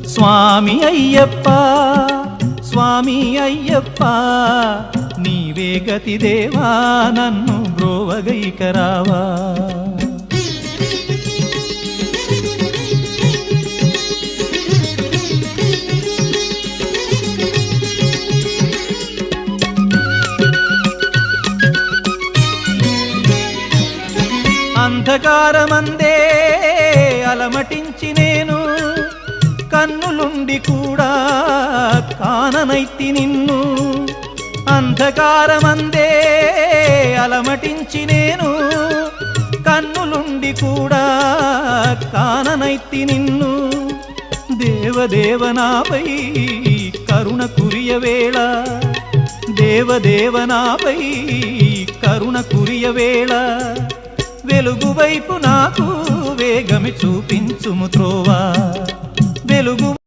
స్వామి అయ్యప్ప స్వామి అయ్యప్ప నీవే గతి దేవా నన్ను బ్రోవగైకరావా. అంధకారమందే అలమటించి నేను కన్నులుండి కూడా కాననైతి నిన్ను. అంధకారమందే అలమటించి నేను కన్నులుండి కూడా కాననైతి నిన్ను. దేవదేవనాపై కరుణ కురియవేళ దేవదేవనాపై కరుణ కురియవేళ వెలుగు వైపు నాకు వేగమి చూపించుము త్రోవా. వెలుగు